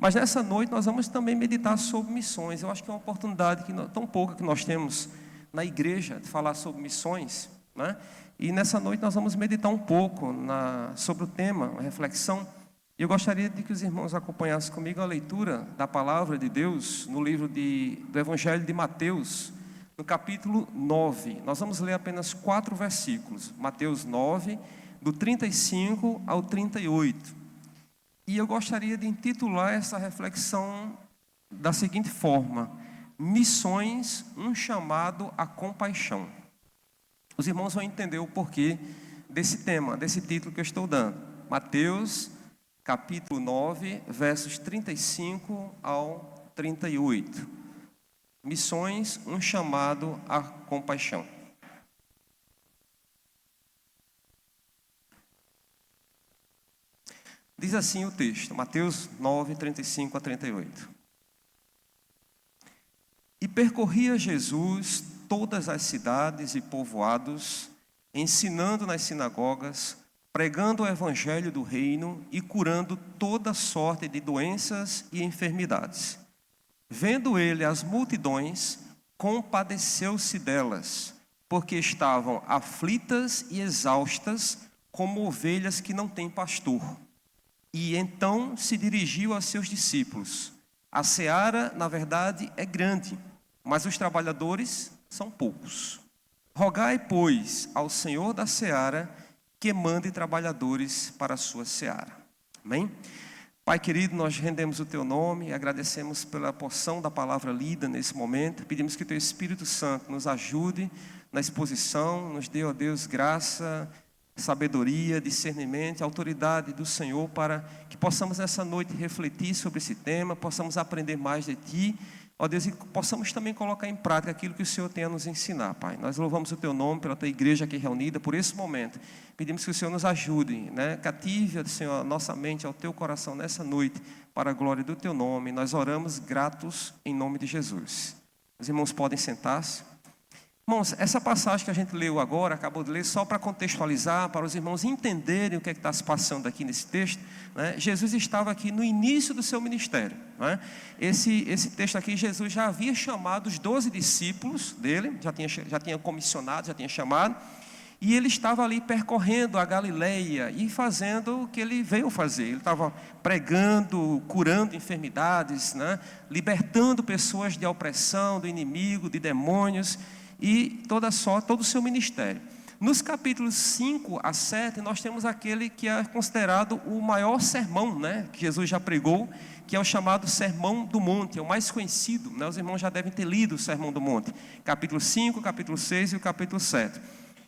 Mas nessa noite nós vamos também meditar sobre missões. Eu acho que é uma oportunidade tão pouca que nós temos na igreja de falar sobre missões, né? E nessa noite nós vamos meditar um pouco sobre o tema, uma reflexão. E eu gostaria de que os irmãos acompanhassem comigo a leitura da palavra de Deus no livro do Evangelho de Mateus, no capítulo 9. Nós vamos ler apenas 4 versículos. Mateus 9, do 35 ao 38. E eu gostaria de intitular essa reflexão da seguinte forma: Missões, um chamado à compaixão. Os irmãos vão entender o porquê desse tema, desse título que eu estou dando. Mateus, capítulo 9, versos 35 ao 38. Missões, um chamado à compaixão. Diz assim o texto, Mateus 9, 35 a 38. E percorria Jesus todas as cidades e povoados, ensinando nas sinagogas, pregando o evangelho do reino e curando toda sorte de doenças e enfermidades. Vendo ele as multidões, compadeceu-se delas, porque estavam aflitas e exaustas, como ovelhas que não têm pastor. E então se dirigiu aos seus discípulos: a seara, na verdade, é grande, mas os trabalhadores são poucos. Rogai, pois, ao Senhor da seara que mande trabalhadores para a sua seara. Amém? Pai querido, nós rendemos o Teu nome e agradecemos pela porção da palavra lida nesse momento. Pedimos que o Teu Espírito Santo nos ajude na exposição, nos dê, ó Deus, graça, sabedoria, discernimento, autoridade do Senhor, para que possamos nessa noite refletir sobre esse tema, possamos aprender mais de Ti, ó Deus, e possamos também colocar em prática aquilo que o Senhor tem a nos ensinar, Pai. Nós louvamos o Teu nome pela Tua igreja aqui reunida, por esse momento. Pedimos que o Senhor nos ajude, né? Cative, Senhor, a nossa mente ao Teu coração nessa noite, para a glória do Teu nome. Nós oramos gratos em nome de Jesus. Os irmãos podem sentar-se. Irmãos, essa passagem que a gente leu agora, acabou de ler, só para contextualizar, para os irmãos entenderem o que é que está se passando aqui nesse texto, né? Jesus estava aqui no início do seu ministério, né? Esse texto aqui, Jesus já havia chamado os 12 discípulos dele, já tinha comissionado, já tinha chamado, e ele estava ali percorrendo a Galileia e fazendo o que ele veio fazer. Ele estava pregando, curando enfermidades, né? Libertando pessoas de opressão, do inimigo, de demônios, e todo o seu ministério. Nos capítulos 5 a 7, nós temos aquele que é considerado o maior sermão, né, que Jesus já pregou, que é o chamado Sermão do Monte, é o mais conhecido, né? Os irmãos já devem ter lido o Sermão do Monte, capítulo 5, capítulo 6 e o capítulo 7.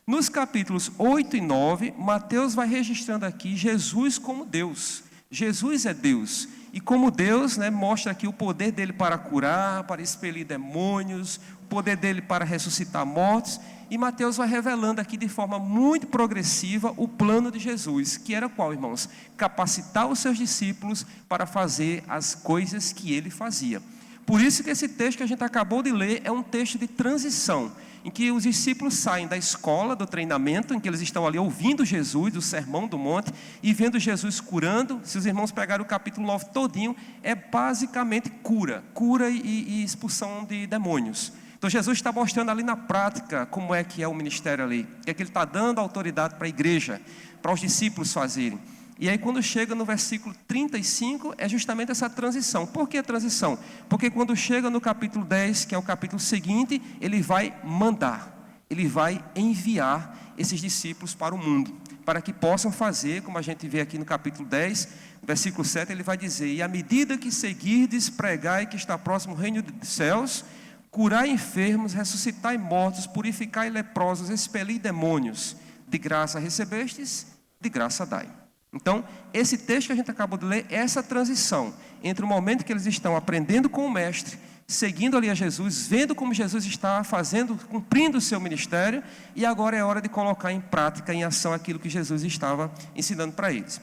Nos capítulos 8 e 9, Mateus vai registrando aqui Jesus como Deus. Jesus é Deus, e como Deus, né, mostra aqui o poder dele para curar, para expelir demônios, o poder dele para ressuscitar mortos. E Mateus vai revelando aqui de forma muito progressiva o plano de Jesus, que era qual, irmãos? Capacitar os seus discípulos para fazer as coisas que ele fazia. Por isso que esse texto que a gente acabou de ler é um texto de transição, em que os discípulos saem da escola, do treinamento, em que eles estão ali ouvindo Jesus, o Sermão do Monte, e vendo Jesus curando. Se os irmãos pegarem o capítulo 9 todinho, é basicamente cura e expulsão de demônios. Então Jesus está mostrando ali na prática como é que é o ministério ali, o que é que ele está dando autoridade para a igreja, para os discípulos fazerem. E aí quando chega no versículo 35, é justamente essa transição. Por que a transição? Porque quando chega no capítulo 10, que é o capítulo seguinte, ele vai mandar, ele vai enviar esses discípulos para o mundo, para que possam fazer, como a gente vê aqui no capítulo 10, versículo 7, ele vai dizer: e à medida que seguirdes, pregai que está próximo o reino dos céus, curai enfermos, ressuscitai mortos, purificai leprosos, expelir demônios, de graça recebestes, de graça dai. Então, esse texto que a gente acabou de ler é essa transição entre o momento que eles estão aprendendo com o mestre, seguindo ali a Jesus, vendo como Jesus está fazendo, cumprindo o seu ministério, e agora é hora de colocar em prática, em ação, aquilo que Jesus estava ensinando para eles.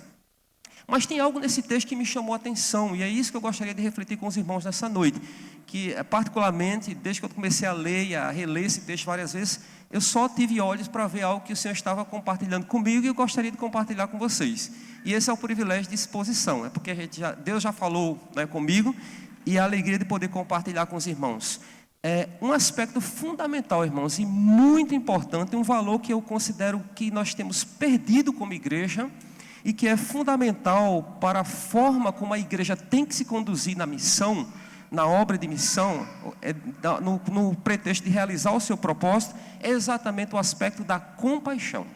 Mas tem algo nesse texto que me chamou a atenção, e é isso que eu gostaria de refletir com os irmãos nessa noite, que particularmente, desde que eu comecei a ler e a reler esse texto várias vezes, eu só tive olhos para ver algo que o Senhor estava compartilhando comigo e eu gostaria de compartilhar com vocês. E esse é o privilégio de exposição, é porque Deus já falou, né, comigo, e a alegria de poder compartilhar com os irmãos. É um aspecto fundamental, irmãos, e muito importante, um valor que eu considero que nós temos perdido como igreja e que é fundamental para a forma como a igreja tem que se conduzir na missão, na obra de missão, no pretexto de realizar o seu propósito, é exatamente o aspecto da compaixão.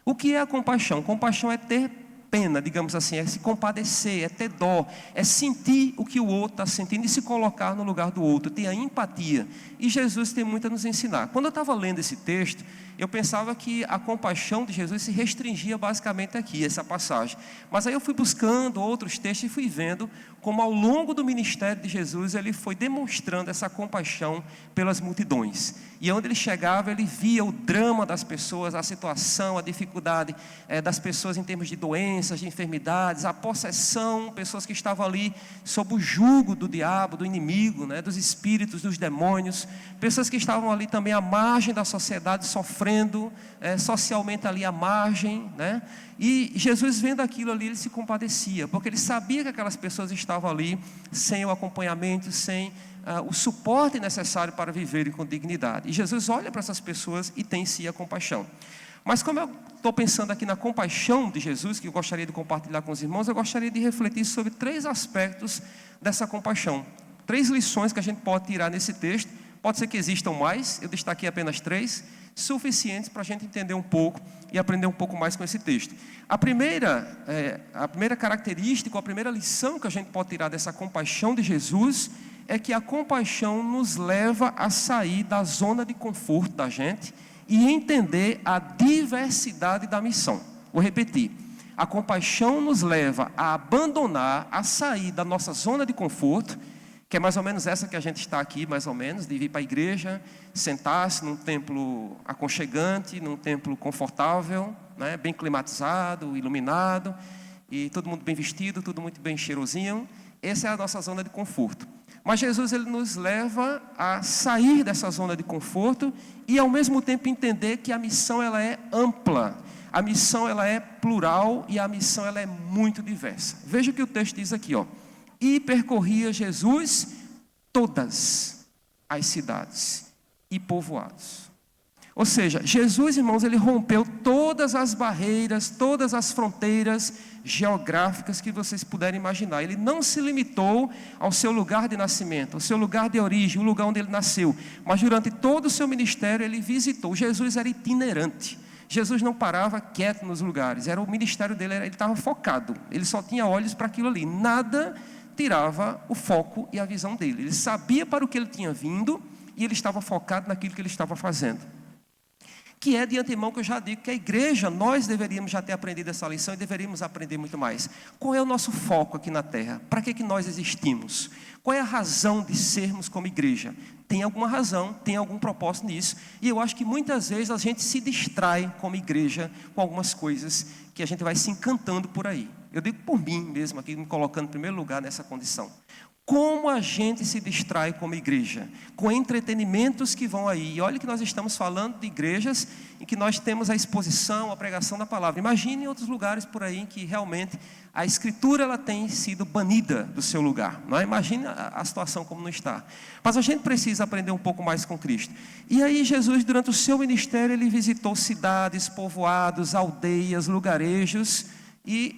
O que é a compaixão? Compaixão é ter pena, digamos assim, é se compadecer, é ter dó, é sentir o que o outro está sentindo e se colocar no lugar do outro, ter a empatia. E Jesus tem muito a nos ensinar. Quando eu estava lendo esse texto, eu pensava que a compaixão de Jesus se restringia basicamente aqui, essa passagem. Mas aí eu fui buscando outros textos e fui vendo como ao longo do ministério de Jesus, ele foi demonstrando essa compaixão pelas multidões. E onde ele chegava, ele via o drama das pessoas, a situação, a dificuldade das pessoas em termos de doenças, de enfermidades, a possessão, pessoas que estavam ali sob o jugo do diabo, do inimigo, né, dos espíritos, dos demônios, pessoas que estavam ali também à margem da sociedade, sofrendo, socialmente ali à margem, né? E Jesus, vendo aquilo ali, ele se compadecia, porque ele sabia que aquelas pessoas estavam ali sem o acompanhamento, sem o suporte necessário para viverem com dignidade. E Jesus olha para essas pessoas e tem em si a compaixão. Mas como eu estou pensando aqui na compaixão de Jesus, que eu gostaria de compartilhar com os irmãos, eu gostaria de refletir sobre 3 aspectos dessa compaixão. 3 lições que a gente pode tirar nesse texto. Pode ser que existam mais, eu destaquei apenas 3, suficientes para a gente entender um pouco e aprender um pouco mais com esse texto. A primeira característica, a primeira lição que a gente pode tirar dessa compaixão de Jesus é que a compaixão nos leva a sair da zona de conforto da gente e entender a diversidade da missão. Vou repetir. A compaixão nos leva a abandonar, a sair da nossa zona de conforto, que é mais ou menos essa que a gente está aqui, mais ou menos, de vir para a igreja, sentar-se num templo aconchegante, num templo confortável, né, bem climatizado, iluminado, e todo mundo bem vestido, tudo muito bem cheirosinho. Essa é a nossa zona de conforto. Mas Jesus, ele nos leva a sair dessa zona de conforto e ao mesmo tempo entender que a missão ela é ampla, a missão ela é plural e a missão ela é muito diversa. Veja o que o texto diz aqui, ó. E percorria Jesus todas as cidades e povoados. Ou seja, Jesus, irmãos, ele rompeu todas as barreiras, todas as fronteiras geográficas que vocês puderem imaginar. Ele não se limitou ao seu lugar de nascimento, ao seu lugar de origem, o lugar onde ele nasceu. Mas durante todo o seu ministério, ele visitou. Jesus era itinerante. Jesus não parava quieto nos lugares. Era o ministério dele, ele estava focado. Ele só tinha olhos para aquilo ali. Nada tirava o foco e a visão dele. Ele sabia para o que ele tinha vindo e ele estava focado naquilo que ele estava fazendo. Que é de antemão que eu já digo que a igreja, nós deveríamos já ter aprendido essa lição e deveríamos aprender muito mais. Qual é o nosso foco aqui na terra? Para que nós existimos? Qual é a razão de sermos como igreja? Tem alguma razão, tem algum propósito nisso. E eu acho que muitas vezes a gente se distrai como igreja com algumas coisas que a gente vai se encantando por aí. Eu digo por mim mesmo aqui, me colocando em primeiro lugar nessa condição. Como a gente se distrai como igreja, com entretenimentos que vão aí. E olha que nós estamos falando de igrejas em que nós temos a exposição, a pregação da palavra. Imagine em outros lugares por aí em que realmente a escritura ela tem sido banida do seu lugar. Não é? Imagine a situação como não está. Mas a gente precisa aprender um pouco mais com Cristo. E aí Jesus, durante o seu ministério, ele visitou cidades, povoados, aldeias, lugarejos. E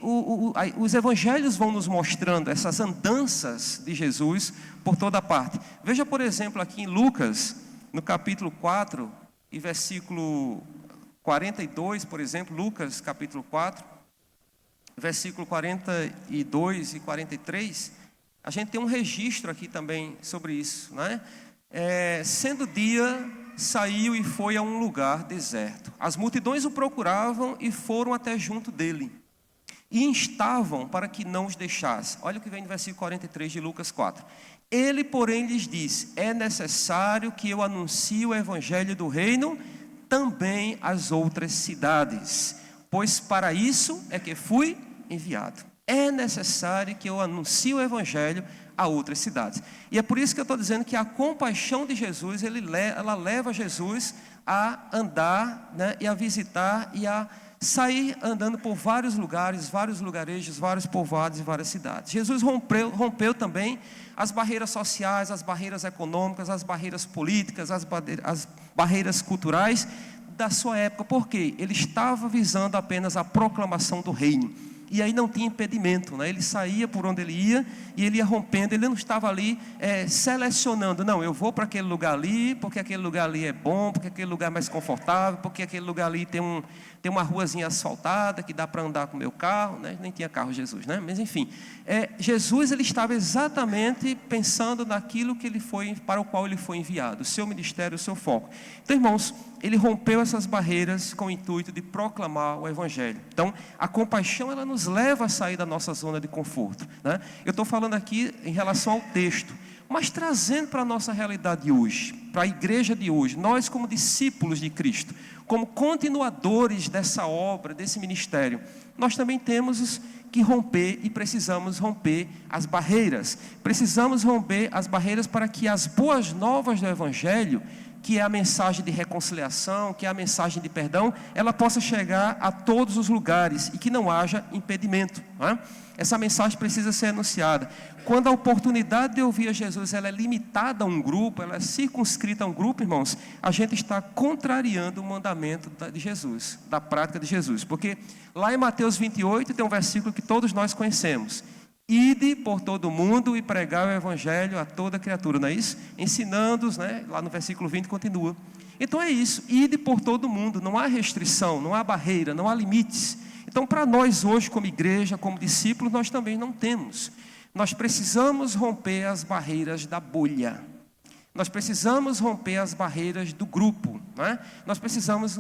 os evangelhos vão nos mostrando essas andanças de Jesus por toda parte. Veja, por exemplo, aqui em Lucas, no capítulo 4, e versículo 42, por exemplo, Lucas capítulo 4, versículo 42 e 43, a gente tem um registro aqui também sobre isso, né? Sendo dia, saiu e foi a um lugar deserto. As multidões o procuravam e foram até junto dele. E instavam para que não os deixasse. Olha o que vem no versículo 43 de Lucas 4. Ele, porém, lhes disse: é necessário que eu anuncie o evangelho do reino também às outras cidades, pois para isso é que fui enviado. É necessário que eu anuncie o evangelho a outras cidades. E é por isso que eu estou dizendo que a compaixão de Jesus, ela leva Jesus a andar, né, e a visitar e a sair andando por vários lugares, vários lugarejos, vários povoados e várias cidades. Jesus rompeu também as barreiras sociais, as barreiras econômicas, as barreiras políticas, as barreiras culturais da sua época. Por quê? Ele estava visando apenas a proclamação do reino. E aí não tinha impedimento, né? Ele saía por onde ele ia e ele ia rompendo. Ele não estava ali selecionando, não, eu vou para aquele lugar ali, porque aquele lugar ali é bom, porque aquele lugar é mais confortável, porque aquele lugar ali tem uma ruazinha asfaltada que dá para andar com o meu carro, né? Nem tinha carro Jesus, né? Mas enfim, Jesus, ele estava exatamente pensando naquilo que para o qual ele foi enviado, o seu ministério, o seu foco. Então, irmãos, ele rompeu essas barreiras com o intuito de proclamar o Evangelho. Então, a compaixão, ela nos leva a sair da nossa zona de conforto, né? Eu estou falando aqui em relação ao texto, mas trazendo para a nossa realidade de hoje, para a igreja de hoje, nós como discípulos de Cristo, como continuadores dessa obra, desse ministério, nós também temos que romper e precisamos romper as barreiras. Precisamos romper as barreiras para que as boas novas do Evangelho, que é a mensagem de reconciliação, que é a mensagem de perdão, ela possa chegar a todos os lugares e que não haja impedimento, não é? Essa mensagem precisa ser anunciada. Quando a oportunidade de ouvir a Jesus ela é limitada a um grupo, ela é circunscrita a um grupo, irmãos, a gente está contrariando o mandamento de Jesus, da prática de Jesus. Porque lá em Mateus 28 tem um versículo que todos nós conhecemos: ide por todo o mundo e pregar o Evangelho a toda criatura, não é isso? Ensinando-os, né? Lá no versículo 20 continua. Então é isso, ide por todo o mundo, não há restrição, não há barreira, não há limites. Então, para nós hoje, como igreja, como discípulos, nós também não temos. Nós precisamos romper as barreiras da bolha. Nós precisamos romper as barreiras do grupo, não é? Nós precisamos,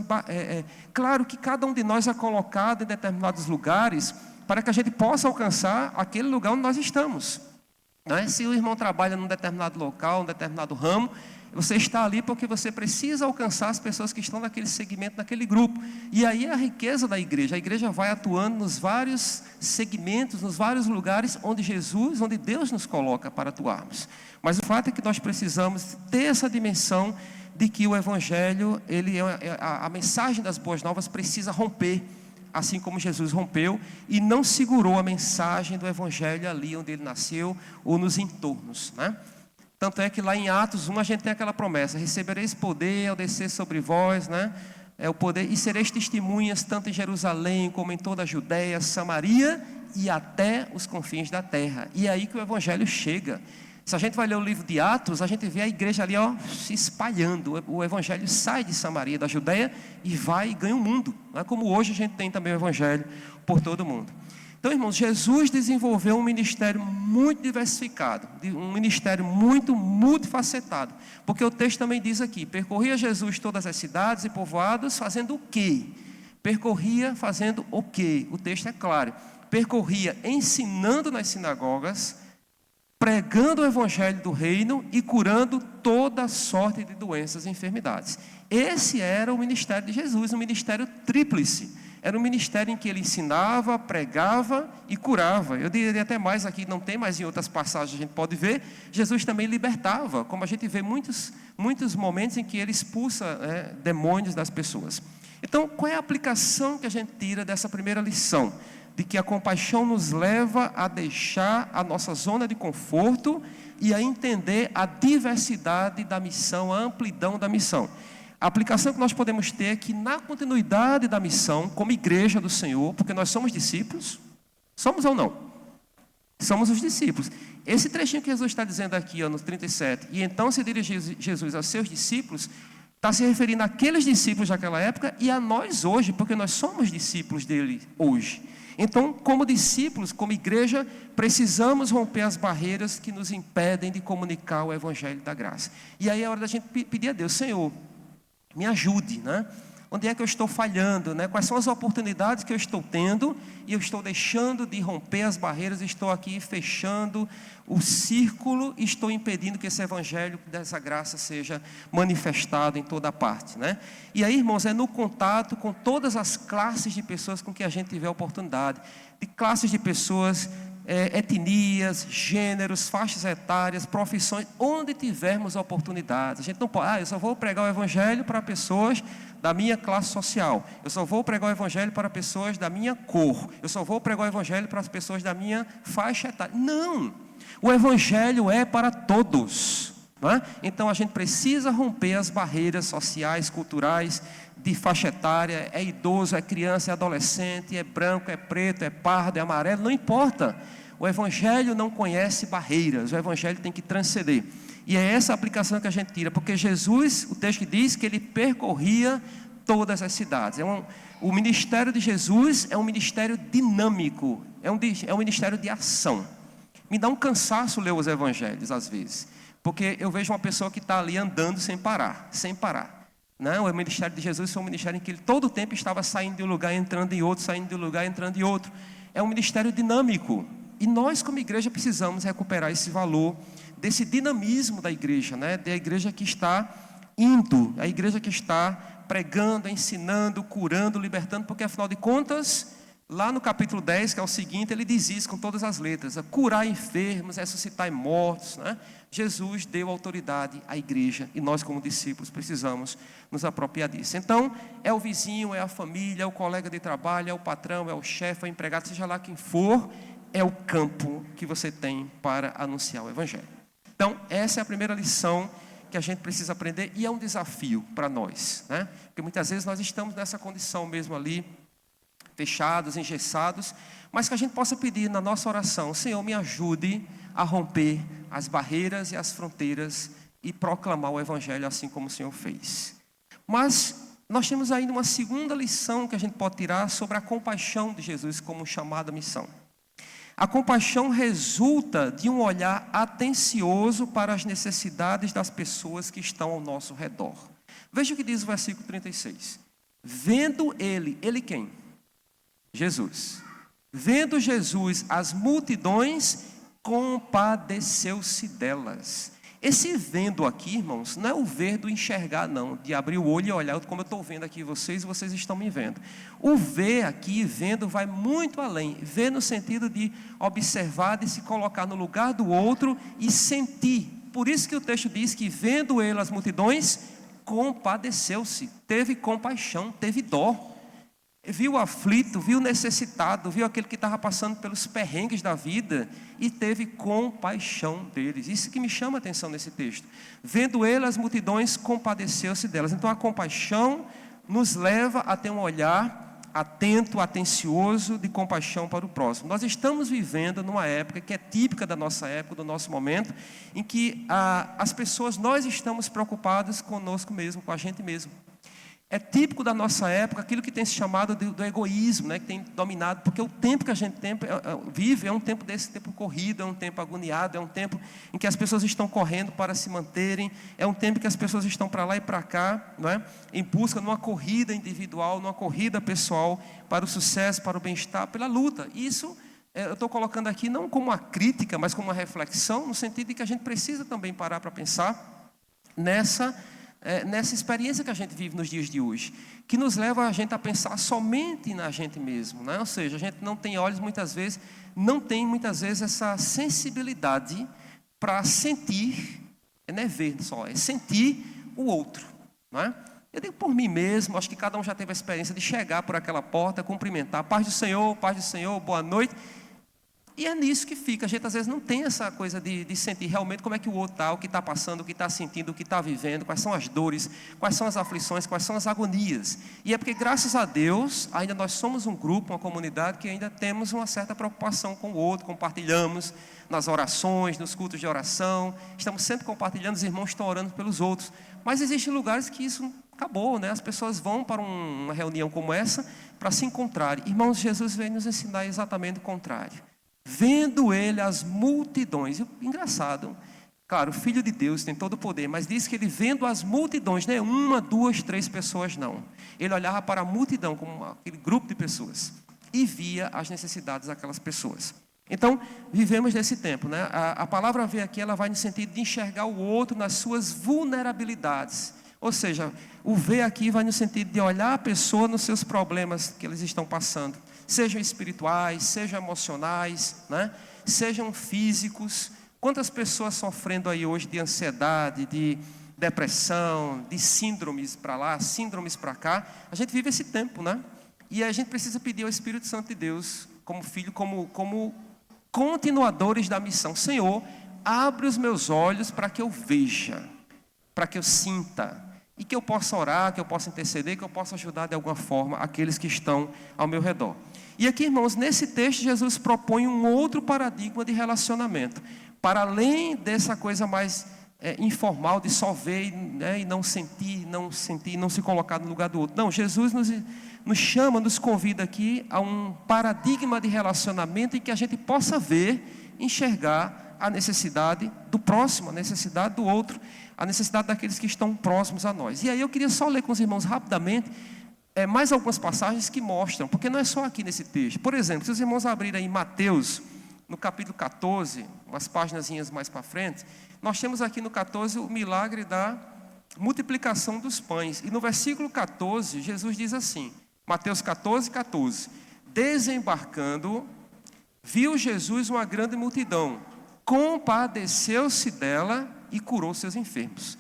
claro que cada um de nós é colocado em determinados lugares para que a gente possa alcançar aquele lugar onde nós estamos, não é? Se o irmão trabalha num determinado local, num determinado ramo, você está ali porque você precisa alcançar as pessoas que estão naquele segmento, naquele grupo. E aí é a riqueza da igreja. A igreja vai atuando nos vários segmentos, nos vários lugares onde Deus nos coloca para atuarmos. Mas o fato é que nós precisamos ter essa dimensão de que o Evangelho, a mensagem das boas novas precisa romper, assim como Jesus rompeu e não segurou a mensagem do Evangelho ali onde ele nasceu ou nos entornos, né? Tanto é que lá em Atos 1 a gente tem aquela promessa: recebereis poder ao descer sobre vós, né? O poder, e sereis testemunhas tanto em Jerusalém como em toda a Judéia, Samaria e até os confins da terra. E é aí que o Evangelho chega. Se a gente vai ler o livro de Atos, a gente vê a igreja ali, se espalhando. O Evangelho sai de Samaria, da Judéia, e vai e ganha o mundo, não é? Como hoje a gente tem também o Evangelho por todo o mundo. Então, irmãos, Jesus desenvolveu um ministério muito diversificado, um ministério muito multifacetado, porque o texto também diz aqui: percorria Jesus todas as cidades e povoados, fazendo o quê? Percorria fazendo o quê? O texto é claro: percorria ensinando nas sinagogas, pregando o Evangelho do reino e curando toda sorte de doenças e enfermidades. Esse era o ministério de Jesus, um ministério tríplice. Era um ministério em que ele ensinava, pregava e curava. Eu diria até mais aqui, não tem mais em outras passagens, a gente pode ver. Jesus também libertava, como a gente vê muitos momentos em que ele expulsa demônios das pessoas. Então, qual é a aplicação que a gente tira dessa primeira lição? De que a compaixão nos leva a deixar a nossa zona de conforto e a entender a diversidade da missão, a amplidão da missão. A aplicação que nós podemos ter é que na continuidade da missão, como igreja do Senhor, porque nós somos discípulos, somos ou não? Somos os discípulos. Esse trechinho que Jesus está dizendo aqui, no 37, e então se dirigiu Jesus aos seus discípulos, está se referindo àqueles discípulos daquela época e a nós hoje, porque nós somos discípulos dele hoje. Então, como discípulos, como igreja, precisamos romper as barreiras que nos impedem de comunicar o Evangelho da graça. E aí é hora da gente pedir a Deus: Senhor, me ajude, né? Onde é que eu estou falhando, né? Quais são as oportunidades que eu estou tendo e eu estou deixando de romper as barreiras, estou aqui fechando o círculo e estou impedindo que esse Evangelho dessa graça seja manifestado em toda parte, né? E aí, irmãos, é no contato com todas as classes de pessoas com que a gente tiver a oportunidade, de classes de pessoas etnias, gêneros, faixas etárias, profissões, onde tivermos oportunidades. A gente não pode, eu só vou pregar o evangelho para pessoas da minha classe social, eu só vou pregar o evangelho para pessoas da minha cor, eu só vou pregar o evangelho para as pessoas da minha faixa etária. Não, o evangelho é para todos, não é? Então a gente precisa romper as barreiras sociais, culturais, de faixa etária, é idoso, é criança, é adolescente, é branco, é preto, é pardo, é amarelo, não importa. O evangelho não conhece barreiras, o evangelho tem que transcender. E é essa a aplicação que a gente tira, porque Jesus, o texto diz que ele percorria todas as cidades. O ministério de Jesus é um ministério dinâmico, é um ministério de ação. Me dá um cansaço ler os evangelhos às vezes, porque eu vejo uma pessoa que está ali andando sem parar, sem parar. Não, o ministério de Jesus foi um ministério em que ele todo o tempo estava saindo de um lugar, entrando em outro, saindo de um lugar, entrando em outro. É um ministério dinâmico. E nós, como igreja, precisamos recuperar esse valor, desse dinamismo da igreja, né? Da igreja que está indo, a igreja que está pregando, ensinando, curando, libertando, porque afinal de contas, lá no capítulo 10, que é o seguinte, ele diz isso com todas as letras: curar enfermos, ressuscitar mortos, né? Jesus deu autoridade à igreja e nós, como discípulos, precisamos nos apropriar disso. Então, é o vizinho, é a família, é o colega de trabalho, é o patrão, é o chefe, é o empregado, seja lá quem for, é o campo que você tem para anunciar o evangelho. Então, essa é a primeira lição que a gente precisa aprender e é um desafio para nós, né? Porque muitas vezes nós estamos nessa condição mesmo ali, fechados, engessados, mas que a gente possa pedir na nossa oração: Senhor, me ajude a romper as barreiras e as fronteiras e proclamar o evangelho assim como o Senhor fez. Mas nós temos ainda uma segunda lição que a gente pode tirar sobre a compaixão de Jesus como chamada missão. A compaixão resulta de um olhar atencioso para as necessidades das pessoas que estão ao nosso redor. Veja o que diz o versículo 36. Vendo ele quem? Jesus. Vendo Jesus as multidões, compadeceu-se delas. Esse vendo aqui, irmãos, não é o ver do enxergar, não, de abrir o olho e olhar, como eu estou vendo aqui vocês, e vocês estão me vendo. O ver aqui, vendo, vai muito além. Ver no sentido de observar, de se colocar no lugar do outro e sentir. Por isso que o texto diz que, vendo ele as multidões, compadeceu-se, teve compaixão, teve dó. Viu o aflito, viu o necessitado, viu aquele que estava passando pelos perrengues da vida e teve compaixão deles. Isso que me chama a atenção nesse texto. Vendo ele as multidões, compadeceu-se delas. Então a compaixão nos leva a ter um olhar atento, atencioso, de compaixão para o próximo. Nós estamos vivendo numa época que é típica da nossa época, do nosso momento, em que as pessoas, nós estamos preocupados conosco mesmo, com a gente mesmo. É típico da nossa época aquilo que tem se chamado do egoísmo, né, que tem dominado, porque o tempo que a gente vive é um tempo desse tempo corrido, é um tempo agoniado, é um tempo em que as pessoas estão correndo para se manterem, é um tempo que as pessoas estão para lá e para cá, não é? Em busca de uma corrida individual, numa corrida pessoal para o sucesso, para o bem-estar, pela luta. Isso eu estou colocando aqui não como uma crítica, mas como uma reflexão, no sentido de que a gente precisa também parar para pensar nessa experiência que a gente vive nos dias de hoje, que nos leva a gente a pensar somente na gente mesmo, né? Ou seja, a gente não tem olhos muitas vezes, não tem muitas vezes essa sensibilidade para sentir, não é ver só, é sentir o outro, não é? Eu digo por mim mesmo, acho que cada um já teve a experiência de chegar por aquela porta, cumprimentar, paz do Senhor, boa noite. E é nisso que fica. A gente às vezes não tem essa coisa de sentir realmente como é que o outro está, o que está passando, o que está sentindo, o que está vivendo, quais são as dores, quais são as aflições, quais são as agonias. E é porque, graças a Deus, ainda nós somos um grupo, uma comunidade que ainda temos uma certa preocupação com o outro, compartilhamos nas orações, nos cultos de oração, estamos sempre compartilhando, os irmãos estão orando pelos outros. Mas existem lugares que isso acabou, né? As pessoas vão para uma reunião como essa para se encontrarem. Irmãos, Jesus veio nos ensinar exatamente o contrário. Vendo ele as multidões, engraçado, claro, o Filho de Deus tem todo o poder, mas diz que ele vendo as multidões, não é uma, duas, três pessoas não, ele olhava para a multidão, como aquele grupo de pessoas, e via as necessidades daquelas pessoas. Então, vivemos nesse tempo, né? A palavra ver aqui, ela vai no sentido de enxergar o outro nas suas vulnerabilidades, ou seja, o ver aqui vai no sentido de olhar a pessoa nos seus problemas que eles estão passando, sejam espirituais, sejam emocionais, né? sejam físicos. Quantas pessoas sofrendo aí hoje de ansiedade, de depressão, de síndromes para lá, síndromes para cá. A gente vive esse tempo, né? E a gente precisa pedir ao Espírito Santo de Deus, como filho, como continuadores da missão. Senhor, abre os meus olhos para que eu veja, para que eu sinta, e que eu possa orar, que eu possa interceder, que eu possa ajudar de alguma forma aqueles que estão ao meu redor. E aqui, irmãos, nesse texto, Jesus propõe um outro paradigma de relacionamento. Para além dessa coisa mais informal de só ver, né, e não sentir, não se colocar no lugar do outro. Não, Jesus nos chama, nos convida aqui a um paradigma de relacionamento em que a gente possa ver, enxergar a necessidade do próximo, a necessidade do outro, a necessidade daqueles que estão próximos a nós. E aí eu queria só ler com os irmãos rapidamente mais algumas passagens que mostram, porque não é só aqui nesse texto. Por exemplo, se os irmãos abrirem em Mateus, no capítulo 14, umas páginas mais para frente, nós temos aqui no 14 o milagre da multiplicação dos pães. E no versículo 14, Jesus diz assim, Mateus 14, 14. Desembarcando, viu Jesus uma grande multidão, compadeceu-se dela e curou seus enfermos.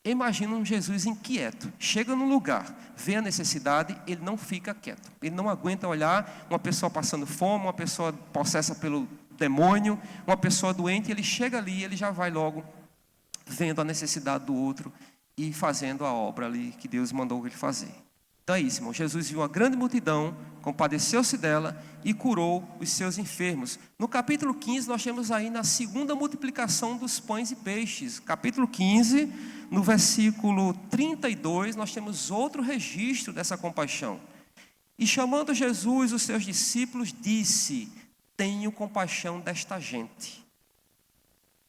Imagina um Jesus inquieto, chega num lugar, vê a necessidade, ele não fica quieto. Ele não aguenta olhar uma pessoa passando fome, uma pessoa possessa pelo demônio, uma pessoa doente, ele chega ali, ele já vai logo vendo a necessidade do outro e fazendo a obra ali que Deus mandou ele fazer. Então é isso, irmão. Jesus viu uma grande multidão, compadeceu-se dela e curou os seus enfermos. No capítulo 15, nós temos aí na segunda multiplicação dos pães e peixes. Capítulo 15, no versículo 32, nós temos outro registro dessa compaixão. E chamando Jesus, os seus discípulos, disse: tenho compaixão desta gente,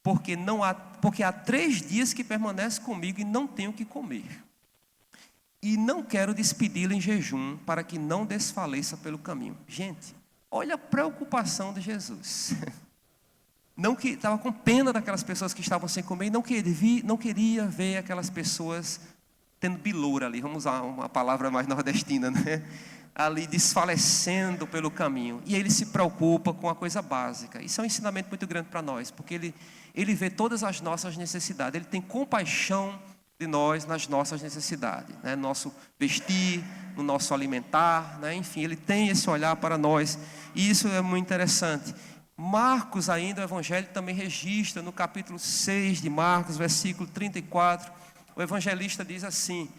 porque há 3 dias que permanece comigo e não tenho o que comer. E não quero despedi-la em jejum, para que não desfaleça pelo caminho. Gente, olha a preocupação de Jesus. Não que estava com pena daquelas pessoas que estavam sem comer, e não queria ver aquelas pessoas tendo biloura ali, vamos usar uma palavra mais nordestina, né? Ali desfalecendo pelo caminho. E ele se preocupa com a coisa básica. Isso é um ensinamento muito grande para nós, porque ele vê todas as nossas necessidades, ele tem compaixão de nós nas nossas necessidades, né? No nosso vestir, no nosso alimentar, né? Enfim, ele tem esse olhar para nós, e isso é muito interessante. Marcos ainda, o Evangelho também registra, no capítulo 6 de Marcos, versículo 34, o evangelista diz assim,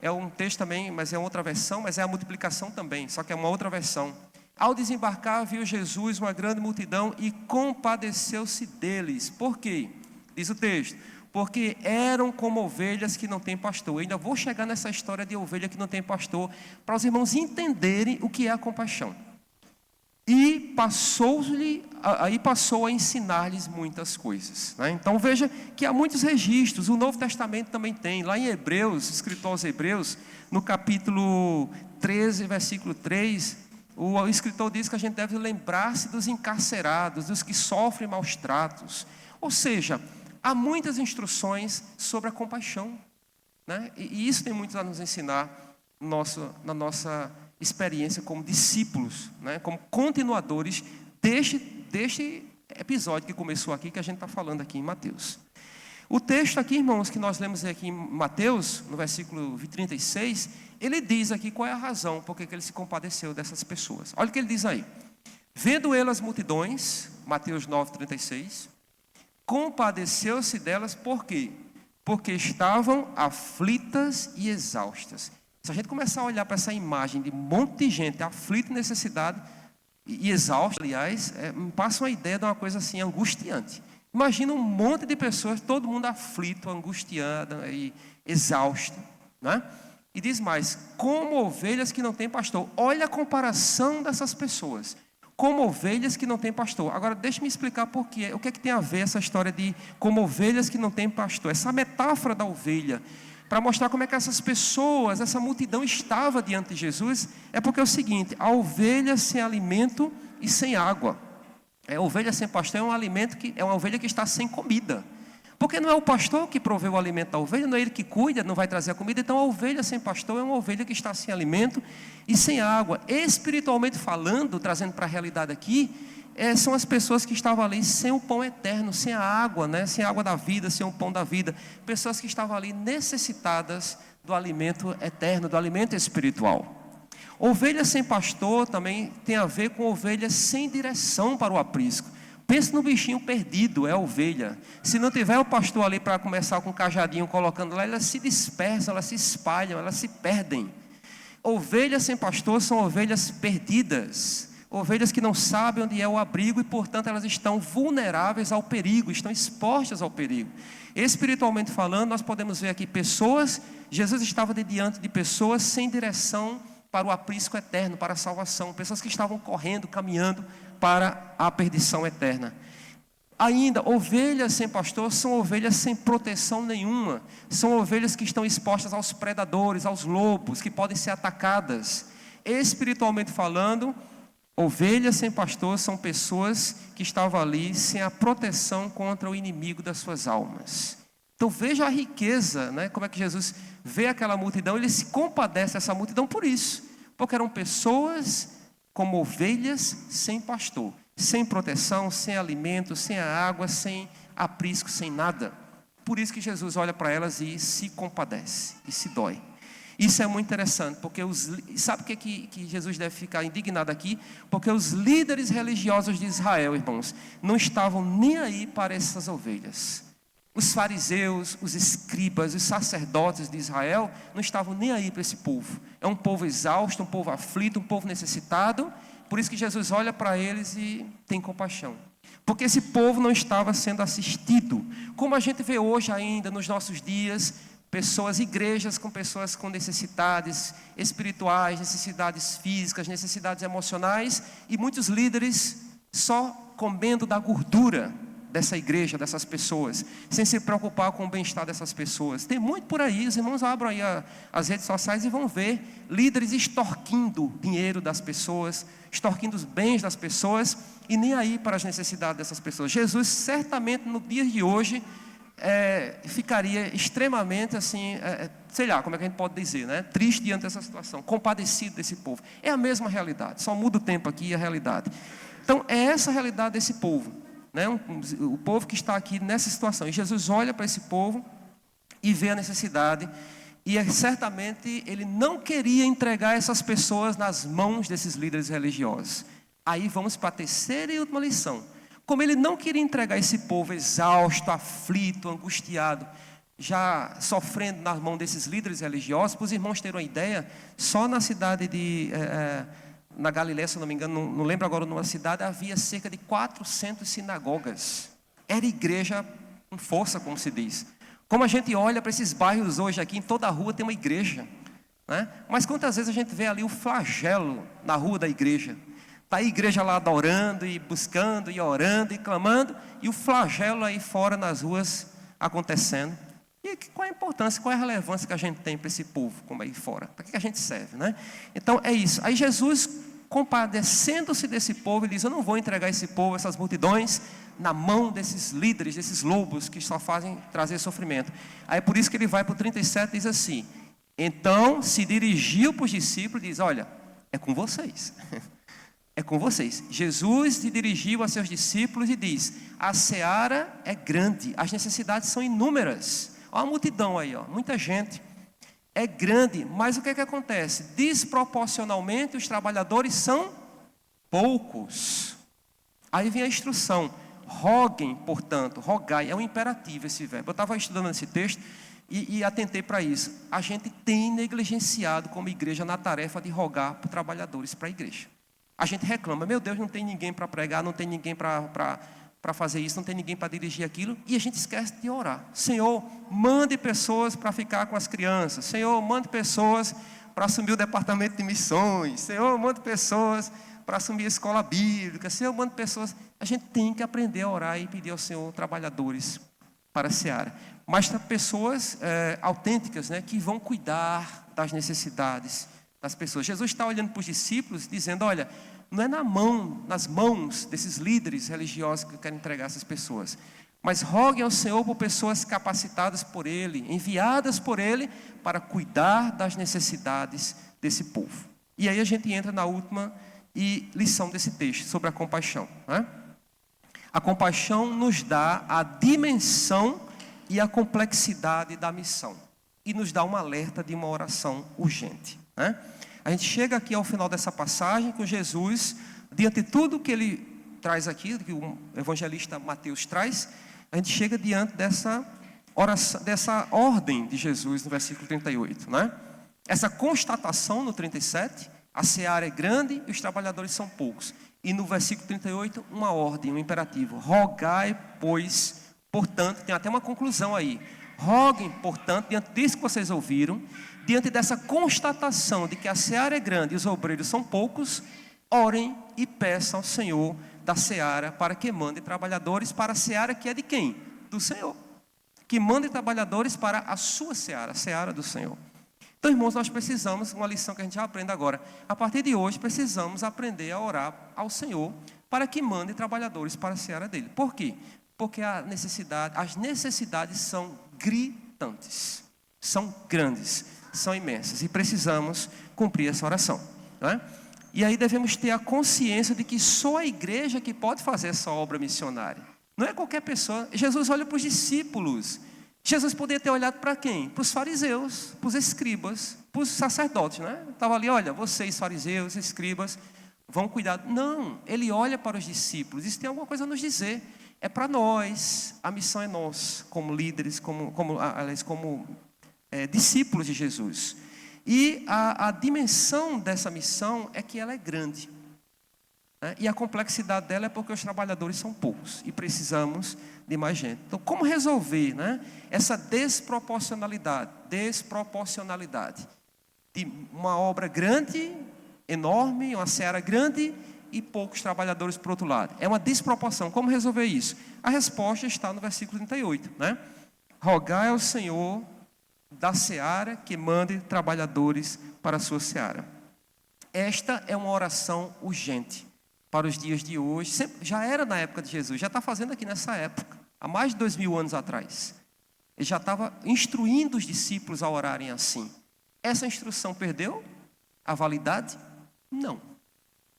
é um texto também, mas é outra versão, mas é a multiplicação também, só que é uma outra versão. Ao desembarcar, viu Jesus uma grande multidão e compadeceu-se deles. Por quê? Diz o texto: porque eram como ovelhas que não têm pastor. Eu ainda vou chegar nessa história de ovelha que não tem pastor, para os irmãos entenderem o que é a compaixão. E passou a ensinar-lhes muitas coisas, né? Então veja que há muitos registros, o Novo Testamento também tem. Lá em Hebreus, escrito aos Hebreus, no capítulo 13, versículo 3, o escritor diz que a gente deve lembrar-se dos encarcerados, dos que sofrem maus tratos. Ou seja, há muitas instruções sobre a compaixão, né? E isso tem muito a nos ensinar na nossa experiência como discípulos, né? Como continuadores deste episódio que começou aqui, que a gente está falando aqui em Mateus. O texto aqui, irmãos, que nós lemos aqui em Mateus, no versículo 36, ele diz aqui qual é a razão por que ele se compadeceu dessas pessoas. Olha o que ele diz aí. Vendo ele as multidões, Mateus 9, 36, compadeceu-se delas, por quê? Porque estavam aflitas e exaustas. Se a gente começar a olhar para essa imagem de um monte de gente aflita e necessidade e exausta, aliás, me passa uma ideia de uma coisa assim angustiante. Imagina um monte de pessoas, todo mundo aflito, angustiado e exausto, né? E diz mais, como ovelhas que não têm pastor. Olha a comparação dessas pessoas, como ovelhas que não têm pastor. Agora deixa-me explicar por quê. O que é que tem a ver essa história de como ovelhas que não têm pastor? Essa metáfora da ovelha, para mostrar como é que essas pessoas, essa multidão estava diante de Jesus, é porque é o seguinte: a ovelha sem alimento e sem água. A ovelha sem pastor é um alimento é uma ovelha que está sem comida. Porque não é o pastor que provê o alimento da ovelha, não é ele que cuida, não vai trazer a comida. Então a ovelha sem pastor é uma ovelha que está sem alimento e sem água. Espiritualmente falando, trazendo para a realidade aqui, são as pessoas que estavam ali sem o pão eterno, sem a água, né? Sem a água da vida, sem o pão da vida. Pessoas que estavam ali necessitadas do alimento eterno, do alimento espiritual. Ovelha sem pastor também tem a ver com ovelhas sem direção para o aprisco. Pense no bichinho perdido, é a ovelha. Se não tiver o pastor ali para começar com um cajadinho colocando lá, elas se dispersam, elas se espalham, elas se perdem. Ovelhas sem pastor são ovelhas perdidas, ovelhas que não sabem onde é o abrigo e, portanto, elas estão vulneráveis ao perigo, estão expostas ao perigo. Espiritualmente falando, nós podemos ver aqui pessoas, Jesus estava diante de pessoas sem direção para o aprisco eterno, para a salvação, pessoas que estavam correndo, caminhando para a perdição eterna. Ainda, ovelhas sem pastor são ovelhas sem proteção nenhuma, são ovelhas que estão expostas aos predadores, aos lobos, que podem ser atacadas. Espiritualmente falando, ovelhas sem pastor são pessoas que estavam ali sem a proteção contra o inimigo das suas almas. Então veja a riqueza, né? Como é que Jesus vê aquela multidão, ele se compadece dessa multidão por isso, porque eram pessoas como ovelhas sem pastor, sem proteção, sem alimento, sem a água, sem aprisco, sem nada. Por isso que Jesus olha para elas e se compadece, e se dói. Isso é muito interessante, porque sabe o que Jesus deve ficar indignado aqui? Porque os líderes religiosos de Israel, irmãos, não estavam nem aí para essas ovelhas. Os fariseus, os escribas, os sacerdotes de Israel não estavam nem aí para esse povo. É um povo exausto, um povo aflito, um povo necessitado. Por isso que Jesus olha para eles e tem compaixão. Porque esse povo não estava sendo assistido. Como a gente vê hoje ainda, nos nossos dias, igrejas com pessoas com necessidades espirituais, necessidades físicas, necessidades emocionais, e muitos líderes só comendo da gordura dessa igreja, dessas pessoas, sem se preocupar com o bem-estar dessas pessoas. Tem muito por aí, os irmãos abram aí as redes sociais e vão ver líderes extorquindo dinheiro das pessoas, extorquindo os bens das pessoas, e nem aí para as necessidades dessas pessoas. Jesus certamente no dia de hoje ficaria extremamente assim, sei lá, como é que a gente pode dizer, né? Triste diante dessa situação, compadecido desse povo. É a mesma realidade, só muda o tempo aqui e a realidade. Então é essa a realidade desse povo, né? O povo que está aqui nessa situação. E Jesus olha para esse povo e vê a necessidade, e certamente ele não queria entregar essas pessoas nas mãos desses líderes religiosos. Aí vamos para a terceira e última lição. Como ele não queria entregar esse povo exausto, aflito, angustiado, já sofrendo nas mãos desses líderes religiosos, para os irmãos terem uma ideia, só na cidade na Galiléia, se não me engano, não lembro agora numa cidade, havia cerca de 400 sinagogas. Era igreja com força, como se diz. Como a gente olha para esses bairros hoje aqui, em toda a rua tem uma igreja, né? Mas quantas vezes a gente vê ali o flagelo na rua da igreja? Está a igreja lá adorando e buscando e orando e clamando, e o flagelo aí fora nas ruas acontecendo. E qual a importância, qual é a relevância que a gente tem para esse povo, como aí fora? Para que a gente serve, né? Então é isso. Aí Jesus, compadecendo-se desse povo, ele diz: eu não vou entregar esse povo, essas multidões, na mão desses líderes, desses lobos que só fazem trazer sofrimento. Aí é por isso que ele vai para o 37 e diz assim: então se dirigiu para os discípulos e diz: olha, é com vocês. É com vocês. Jesus se dirigiu a seus discípulos e diz: a seara é grande, as necessidades são inúmeras. Olha a multidão aí, ó, muita gente. É grande, mas o que é que acontece? Desproporcionalmente os trabalhadores são poucos. Aí vem a instrução: roguem, portanto, rogai, é um imperativo esse verbo. Eu estava estudando esse texto e atentei para isso. A gente tem negligenciado como igreja na tarefa de rogar para trabalhadores para a igreja. A gente reclama: meu Deus, não tem ninguém para pregar, não tem ninguém para fazer isso, não tem ninguém para dirigir aquilo, e a gente esquece de orar. Senhor, mande pessoas para ficar com as crianças. Senhor, mande pessoas para assumir o departamento de missões. Senhor, mande pessoas para assumir a escola bíblica. Senhor, mande pessoas. A gente tem que aprender a orar e pedir ao Senhor trabalhadores para a seara. Mas pessoas autênticas, né, que vão cuidar das necessidades das pessoas. Jesus está olhando para os discípulos dizendo: olha, não é nas mãos desses líderes religiosos que eu quero entregar essas pessoas, mas roguem ao Senhor por pessoas capacitadas por Ele, enviadas por Ele para cuidar das necessidades desse povo. E aí a gente entra na última e lição desse texto sobre a compaixão, né? A compaixão nos dá a dimensão e a complexidade da missão e nos dá um alerta de uma oração urgente, né? A gente chega aqui ao final dessa passagem com Jesus, diante de tudo que ele traz aqui, que o evangelista Mateus traz, a gente chega diante dessa oração, dessa ordem de Jesus no versículo 38, né? Essa constatação no 37, a seara é grande e os trabalhadores são poucos. E no versículo 38, uma ordem, um imperativo. Rogai, pois, portanto, tem até uma conclusão aí. Roguem, portanto, diante disso que vocês ouviram, diante dessa constatação de que a seara é grande e os obreiros são poucos, orem e peçam ao Senhor da seara para que mande trabalhadores para a seara que é de quem? Do Senhor. Que mande trabalhadores para a sua seara, a seara do Senhor. Então, irmãos, nós precisamos, uma lição que a gente já aprende agora, a partir de hoje precisamos aprender a orar ao Senhor para que mande trabalhadores para a seara dele. Por quê? Porque as necessidades são gritantes, são grandes, são imensas e precisamos cumprir essa oração, né? E aí devemos ter a consciência de que só a igreja que pode fazer essa obra missionária. Não é qualquer pessoa. Jesus olha para os discípulos. Jesus poderia ter olhado para quem? Para os fariseus, para os escribas, para os sacerdotes, né? Estava ali, olha, vocês fariseus, escribas, vão cuidar. Não, ele olha para os discípulos. Isso tem alguma coisa a nos dizer. É para nós, a missão é nossa, como líderes, como discípulos de Jesus. E a dimensão dessa missão é que ela é grande, né? E a complexidade dela é porque os trabalhadores são poucos e precisamos de mais gente. Então, como resolver, né, essa desproporcionalidade de uma obra grande, enorme, uma seara grande e poucos trabalhadores por outro lado? É uma desproporção. Como resolver isso? A resposta está no versículo 38, né? Rogai ao Senhor da seara que mande trabalhadores para a sua seara. Esta é uma oração urgente para os dias de hoje. Já era na época de Jesus, já está fazendo aqui nessa época, há mais de 2000 anos atrás. Ele já estava instruindo os discípulos a orarem assim. Essa instrução perdeu a validade? Não.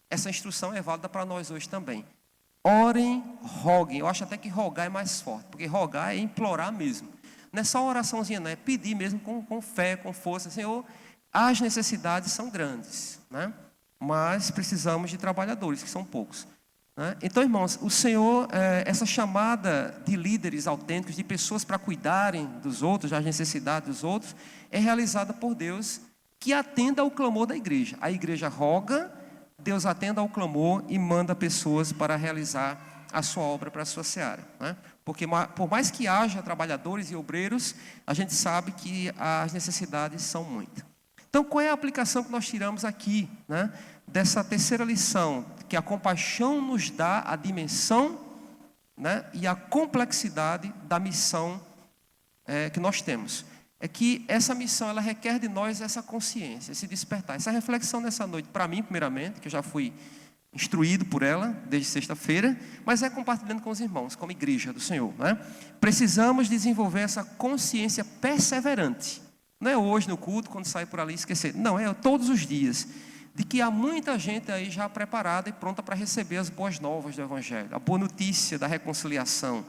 Essa instrução é válida para nós hoje também. Orem, roguem. Eu acho até que rogar é mais forte, porque rogar é implorar mesmo. Não é só uma oraçãozinha, não, é pedir mesmo com fé, com força. Senhor, as necessidades são grandes, né? Mas precisamos de trabalhadores, que são poucos, né? Então, irmãos, o Senhor, essa chamada de líderes autênticos, de pessoas para cuidarem dos outros, das necessidades dos outros, é realizada por Deus, que atenda ao clamor da igreja. A igreja roga, Deus atenda ao clamor e manda pessoas para realizar a sua obra, para a sua seara, né? Porque por mais que haja trabalhadores e obreiros, a gente sabe que as necessidades são muitas. Então, qual é a aplicação que nós tiramos aqui, né, dessa terceira lição? Que a compaixão nos dá a dimensão, né, e a complexidade da missão que nós temos. É que essa missão, ela requer de nós essa consciência, esse despertar. Essa reflexão nessa noite, para mim, primeiramente, que eu já fui instruído por ela desde sexta-feira, mas é compartilhando com os irmãos, como igreja do Senhor, né? Precisamos desenvolver essa consciência perseverante. Não é hoje no culto, quando sai por ali esquecer. Não, é todos os dias. De que há muita gente aí já preparada e pronta para receber as boas novas do Evangelho, a boa notícia da reconciliação.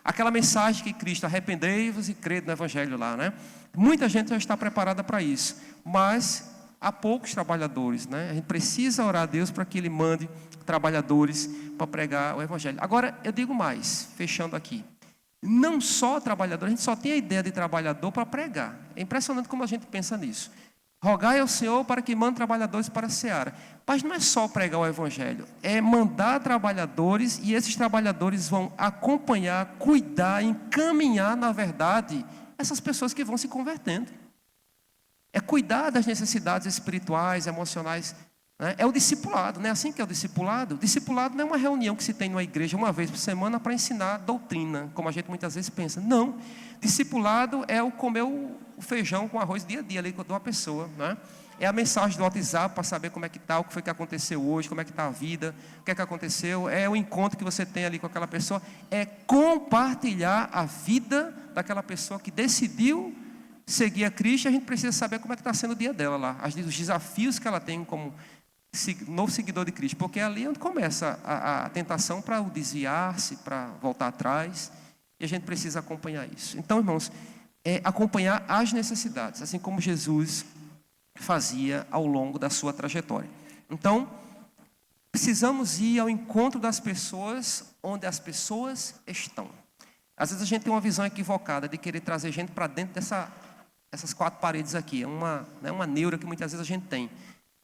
Aquela mensagem que Cristo, arrependei-vos e crede no Evangelho lá, né? Muita gente já está preparada para isso, mas há poucos trabalhadores, né? A gente precisa orar a Deus para que Ele mande trabalhadores para pregar o Evangelho. Agora, eu digo mais, fechando aqui. Não só trabalhador, a gente só tem a ideia de trabalhador para pregar. É impressionante como a gente pensa nisso. Rogai ao Senhor para que mande trabalhadores para a seara. Mas não é só pregar o Evangelho, é mandar trabalhadores e esses trabalhadores vão acompanhar, cuidar, encaminhar, na verdade, essas pessoas que vão se convertendo. É cuidar das necessidades espirituais, emocionais, né? É o discipulado, não é assim que é o discipulado? O discipulado não é uma reunião que se tem numa igreja uma vez por semana para ensinar doutrina, como a gente muitas vezes pensa. Não, discipulado é o comer o feijão com arroz dia a dia ali de uma pessoa, né? É a mensagem do WhatsApp para saber como é que está, o que foi que aconteceu hoje, como é que está a vida, o que é que aconteceu. É o encontro que você tem ali com aquela pessoa. É compartilhar a vida daquela pessoa que decidiu seguir a Cristo. A gente precisa saber como é que está sendo o dia dela lá, os desafios que ela tem como novo seguidor de Cristo, porque é ali onde começa a tentação para o desviar-se, para voltar atrás, e a gente precisa acompanhar isso. Então, irmãos, acompanhar as necessidades, assim como Jesus fazia ao longo da sua trajetória. Então, precisamos ir ao encontro das pessoas onde as pessoas estão. Às vezes a gente tem uma visão equivocada de querer trazer gente para dentro dessas quatro paredes aqui. É uma neura que muitas vezes a gente tem.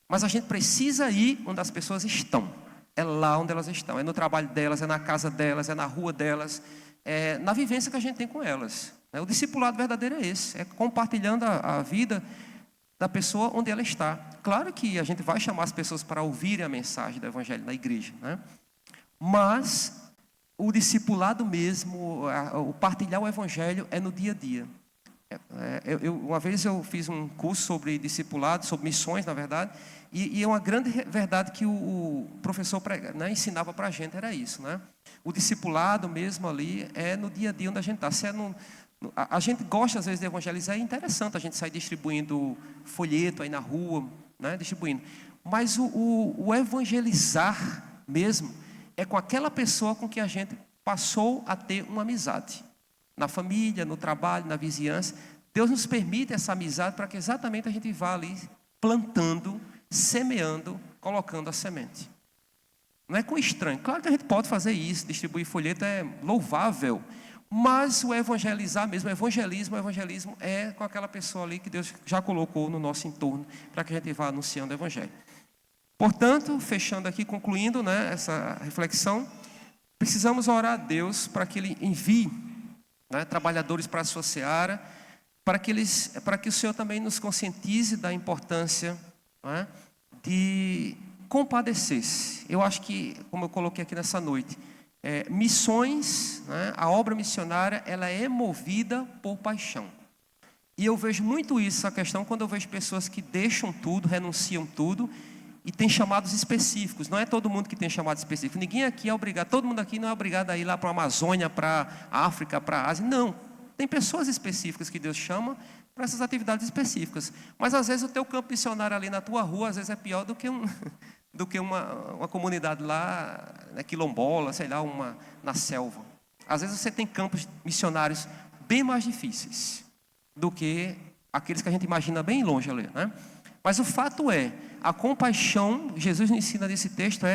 Mas a gente precisa ir onde as pessoas estão. É lá onde elas estão. É no trabalho delas, é na casa delas, é na rua delas. É na vivência que a gente tem com elas. O discipulado verdadeiro é esse. É compartilhando a vida da pessoa onde ela está. Claro que a gente vai chamar as pessoas para ouvirem a mensagem do Evangelho na igreja, né? Mas o discipulado mesmo, o partilhar o Evangelho é no dia a dia. Uma vez eu fiz um curso sobre discipulado, sobre missões, na verdade, e é uma grande verdade que o professor ensinava para a gente, era isso, né? O discipulado mesmo ali é no dia a dia onde a gente está. A gente gosta às vezes de evangelizar, é interessante a gente sair distribuindo folheto aí na rua, né, distribuindo. Mas o evangelizar mesmo é com aquela pessoa com que a gente passou a ter uma amizade. Na família, no trabalho, na vizinhança. Deus nos permite essa amizade para que exatamente a gente vá ali plantando, semeando, colocando a semente. Não é com estranho. Claro que a gente pode fazer isso, distribuir folheto é louvável. Mas o evangelizar mesmo, o evangelismo é com aquela pessoa ali que Deus já colocou no nosso entorno, para que a gente vá anunciando o Evangelho. Portanto, fechando aqui, concluindo, né, essa reflexão, precisamos orar a Deus para que Ele envie, né, trabalhadores para a sua seara, para que o Senhor também nos conscientize da importância, né, de compadecer-se. Eu acho que, como eu coloquei aqui nessa noite, missões, né, a obra missionária, ela é movida por paixão. E eu vejo muito isso, essa questão, quando eu vejo pessoas que deixam tudo, renunciam tudo, e tem chamados específicos. Não é todo mundo que tem chamado específico. Ninguém aqui é obrigado, todo mundo aqui não é obrigado a ir lá para a Amazônia, para a África, para a Ásia. Não, tem pessoas específicas que Deus chama para essas atividades específicas. Mas às vezes o teu campo missionário ali na tua rua, às vezes é pior do que uma comunidade lá, né, quilombola, sei lá, na selva. Às vezes você tem campos missionários bem mais difíceis do que aqueles que a gente imagina bem longe ali, né? Mas o fato é, a compaixão, Jesus nos ensina nesse texto,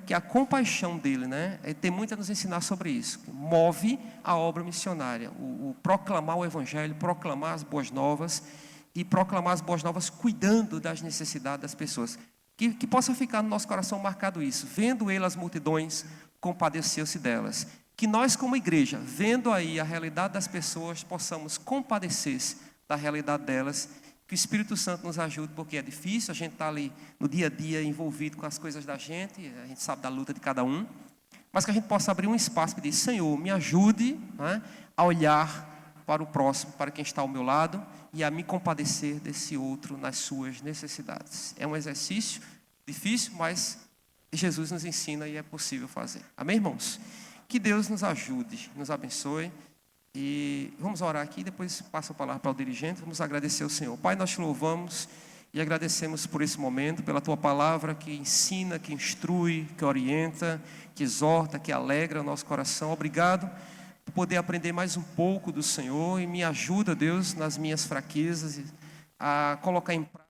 que a compaixão dele, né, tem muito a nos ensinar sobre isso. Move a obra missionária, o proclamar o Evangelho, proclamar as boas novas, e proclamar as boas novas cuidando das necessidades das pessoas. Que possa ficar no nosso coração marcado isso. Vendo ele as multidões, compadeceu-se delas. Que nós como igreja, vendo aí a realidade das pessoas, possamos compadecer-se da realidade delas. Que o Espírito Santo nos ajude, porque é difícil, a gente está ali no dia a dia envolvido com as coisas da gente, a gente sabe da luta de cada um. Mas que a gente possa abrir um espaço e pedir, Senhor, me ajude, né, a olhar para o próximo, para quem está ao meu lado, e a me compadecer desse outro nas suas necessidades. É um exercício difícil, mas Jesus nos ensina e é possível fazer. Amém, irmãos? Que Deus nos ajude, nos abençoe. E vamos orar aqui, depois passo a palavra para o dirigente. Vamos agradecer ao Senhor. Pai, nós te louvamos e agradecemos por esse momento, pela tua palavra que ensina, que instrui, que orienta, que exorta, que alegra o nosso coração. Obrigado por poder aprender mais um pouco do Senhor e me ajuda, Deus, nas minhas fraquezas, a colocar em prática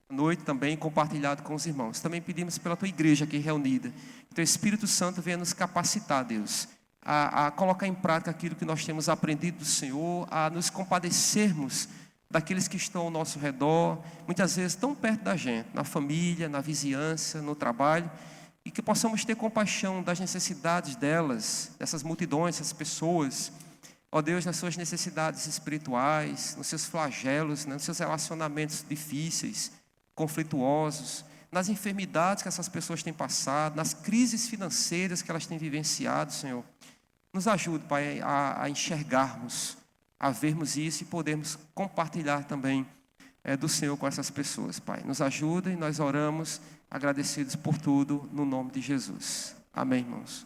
a noite também, compartilhado com os irmãos. Também pedimos pela tua igreja aqui reunida. Que teu Espírito Santo venha nos capacitar, Deus, a colocar em prática aquilo que nós temos aprendido do Senhor, a nos compadecermos daqueles que estão ao nosso redor, muitas vezes tão perto da gente, na família, na vizinhança, no trabalho, e que possamos ter compaixão das necessidades delas, dessas multidões, dessas pessoas, ó Deus, nas suas necessidades espirituais, nos seus flagelos, né, nos seus relacionamentos difíceis, conflituosos, nas enfermidades que essas pessoas têm passado, nas crises financeiras que elas têm vivenciado, Senhor. Nos ajude, Pai, a enxergarmos, a vermos isso e podermos compartilhar também do Senhor com essas pessoas, Pai. Nos ajuda e nós oramos agradecidos por tudo, no nome de Jesus. Amém, irmãos.